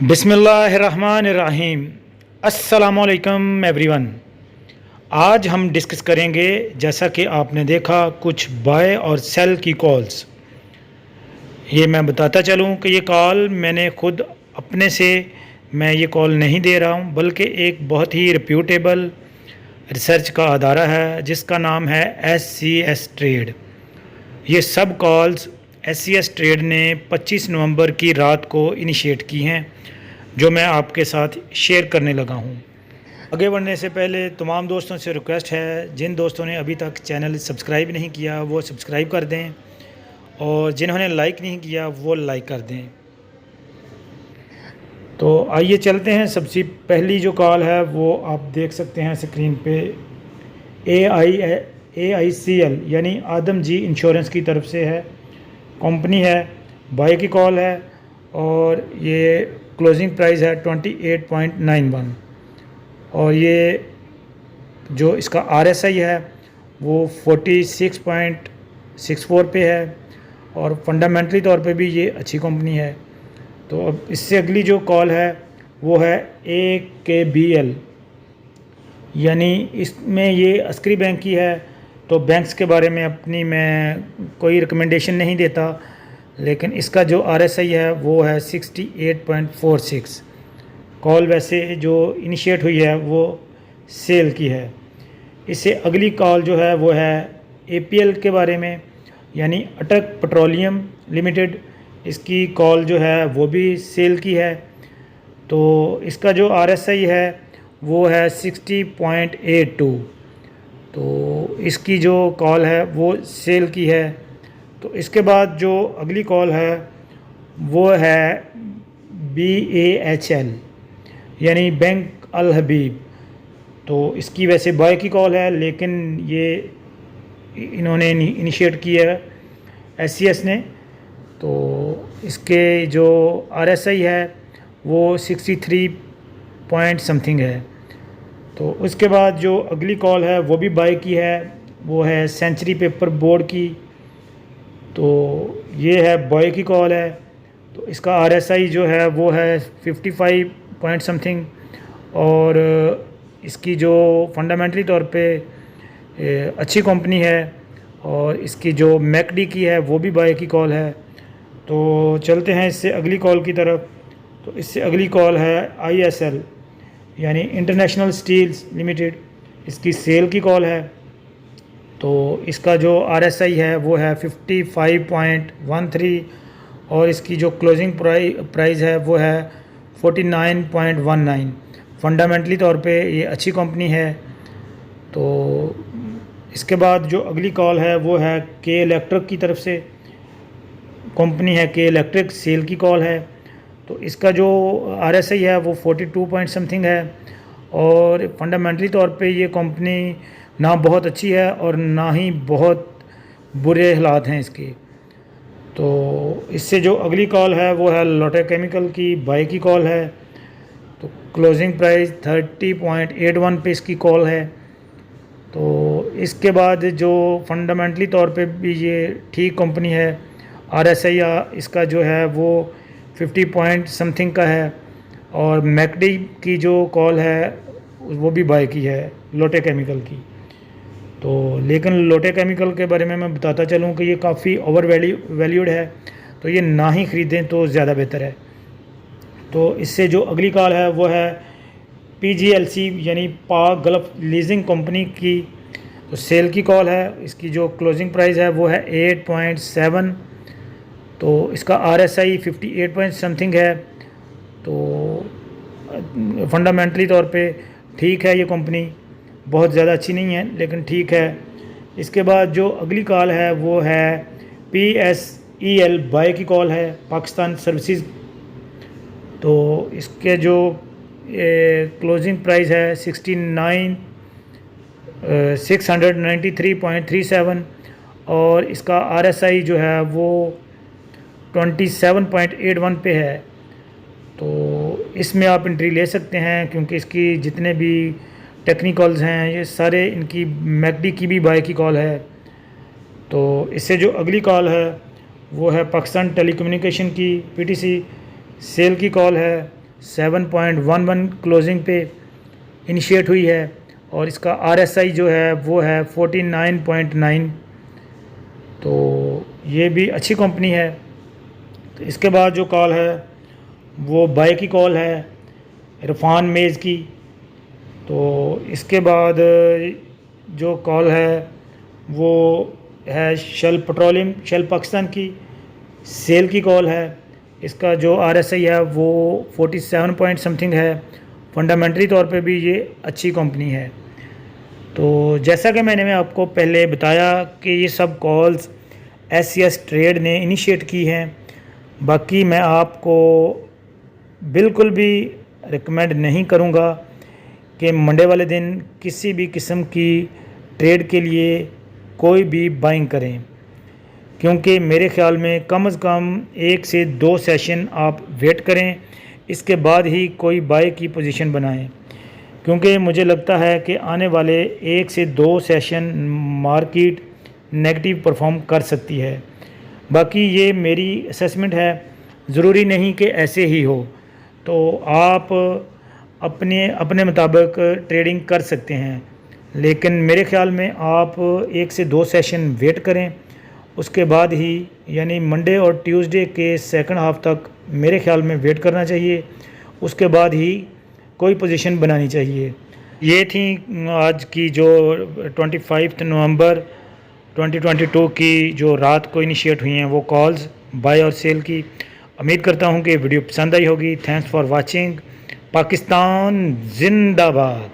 बिस्मिल्लाहिर्रहमानिर्रहीम। अस्सलामुअलैकुम एवरीवन। आज हम डिस्कस करेंगे, जैसा कि आपने देखा, कुछ बाय और सेल की कॉल्स। ये मैं बताता चलूँ कि ये कॉल मैंने खुद अपने से मैं ये कॉल नहीं दे रहा हूँ, बल्कि एक बहुत ही रिप्यूटेबल रिसर्च का अदारा है जिसका नाम है SCS ट्रेड। ये सब कॉल्स SCS ट्रेड ने 25 नवंबर की रात को इनिशिएट की हैं, जो मैं आपके साथ शेयर करने लगा हूँ। आगे बढ़ने से पहले तमाम दोस्तों से रिक्वेस्ट है, जिन दोस्तों ने अभी तक चैनल सब्सक्राइब नहीं किया वो सब्सक्राइब कर दें, और जिन्होंने लाइक नहीं किया वो लाइक कर दें। तो आइए चलते हैं। सबसे पहली जो कॉल है वो आप देख सकते हैं स्क्रीन पे। AICL यानी आदम जी इंश्योरेंस की तरफ से है, कंपनी है, बाय की कॉल है, और ये क्लोजिंग प्राइस है 28.91, और ये जो इसका RSI है वो 46.64 पे है, और फंडामेंटली तौर पे भी ये अच्छी कंपनी है। तो अब इससे अगली जो कॉल है वो है AKBL, यानी इसमें ये अस्करी बैंक की है। तो बैंक्स के बारे में अपनी मैं कोई रिकमेंडेशन नहीं देता, लेकिन इसका जो RSI है वो है 68.46। कॉल वैसे जो इनिशिएट हुई है वो सेल की है। इससे अगली कॉल जो है वो है APL के बारे में, यानी अटक पेट्रोलियम लिमिटेड। इसकी कॉल जो है वो भी सेल की है। तो इसका जो RSI है वो है 60.82। तो इसकी जो कॉल है वो सेल की है। तो इसके बाद जो अगली कॉल है वो है BAHL, यानी बैंक अल हबीब। तो इसकी वैसे बाय की कॉल है, लेकिन ये इन्होंने इनिशिएट की है SCS ने। तो इसके जो RSI है वो 63 पॉइंट समथिंग है। तो उसके बाद जो अगली कॉल है वो भी बाय की है, वो है सेंचुरी पेपर बोर्ड की। तो ये है बाय की कॉल है। तो इसका RSI जो है वो है 55 पॉइंट समथिंग, और इसकी जो फंडामेंटली तौर पे अच्छी कंपनी है, और इसकी जो मैकडी की है वो भी बाय की कॉल है। तो चलते हैं इससे अगली कॉल की तरफ। तो इससे अगली कॉल है ISL, यानी इंटरनेशनल स्टील्स लिमिटेड। इसकी सेल की कॉल है। तो इसका जो RSI है वो है 55.13, और इसकी जो क्लोजिंग प्राइस है वो है 49.19। फंडामेंटली तौर पे ये अच्छी कंपनी है। तो इसके बाद जो अगली कॉल है वो है K इलेक्ट्रिक की तरफ से, कंपनी है K इलेक्ट्रिक, सेल की कॉल है। तो इसका जो RSI है वो 42 पॉइंट समथिंग है, और फंडामेंटली तौर पे ये कंपनी ना बहुत अच्छी है और ना ही बहुत बुरे हालात हैं इसके। तो इससे जो अगली कॉल है वो है लोटे केमिकल की, बाय की कॉल है। तो क्लोजिंग प्राइस 30.81 पे इसकी कॉल है। तो इसके बाद जो फंडामेंटली तौर पे भी ये ठीक कंपनी है, RSI इसका जो है वो 50 पॉइंट समथिंग का है, और मैकडी की जो कॉल है वो भी बाय की है, लोटे केमिकल की। तो लेकिन लोटे केमिकल के बारे में मैं बताता चलूँ कि ये काफ़ी ओवर वैल्यूड है, तो ये ना ही ख़रीदें तो ज़्यादा बेहतर है। तो इससे जो अगली कॉल है वो है PGLC, यानी पाक गल्फ लीजिंग कंपनी की। तो सेल की कॉल है। इसकी जो क्लोजिंग प्राइस है वो है 8.7। तो इसका RSI 58 पॉइंट समथिंग है। तो फंडामेंटली तौर पे ठीक है ये कंपनी, बहुत ज़्यादा अच्छी नहीं है लेकिन ठीक है। इसके बाद जो अगली कॉल है वो है PSEL, बाय की कॉल है, पाकिस्तान सर्विसेज। तो इसके जो क्लोजिंग प्राइस है 693.37, और इसका RSI जो है वो 27.81 पे है। तो इसमें आप एंट्री ले सकते हैं, क्योंकि इसकी जितने भी टेक्निकल्स हैं ये सारे, इनकी मैकडी की भी बाय की कॉल है। तो इससे जो अगली कॉल है वो है पाकिस्तान टेलीकम्युनिकेशन की, PTC, सेल की कॉल है। 7.11 क्लोजिंग पे इनिशिएट हुई है और इसका RSI जो है वो है 49.9। तो ये भी अच्छी कंपनी है। तो इसके बाद जो कॉल है वो बाय की कॉल है इरफान मेज़ की। तो इसके बाद जो कॉल है वो है शेल पेट्रोलियम, शेल पाकिस्तान की सेल की कॉल है। इसका जो RSI है वो 47 पॉइंट समथिंग है। फंडामेंटली तौर पे भी ये अच्छी कंपनी है। तो जैसा कि मैंने आपको पहले बताया कि ये सब कॉल्स SCS ट्रेड ने इनिशिएट की हैं। बाकी मैं आपको बिल्कुल भी रिकमेंड नहीं करूँगा कि मंडे वाले दिन किसी भी किस्म की ट्रेड के लिए कोई भी बाइंग करें, क्योंकि मेरे ख़्याल में कम से कम 1 से 2 सेशन आप वेट करें, इसके बाद ही कोई बाय की पोजीशन बनाएं। क्योंकि मुझे लगता है कि आने वाले 1 से 2 सेशन मार्केट नेगेटिव परफॉर्म कर सकती है। बाकी ये मेरी असेसमेंट है, ज़रूरी नहीं कि ऐसे ही हो। तो आप अपने मुताबिक ट्रेडिंग कर सकते हैं, लेकिन मेरे ख़्याल में आप 1 से 2 सेशन वेट करें, उसके बाद ही यानी मंडे और ट्यूसडे के सेकंड हाफ तक मेरे ख़्याल में वेट करना चाहिए, उसके बाद ही कोई पोजीशन बनानी चाहिए। ये थी आज की जो 25 नवंबर 2022 की जो रात को इनिशिएट हुई हैं वो कॉल्स बाय और सेल की। उम्मीद करता हूँ कि वीडियो पसंद आई होगी। Thanks for watching. पाकिस्तान जिंदाबाद।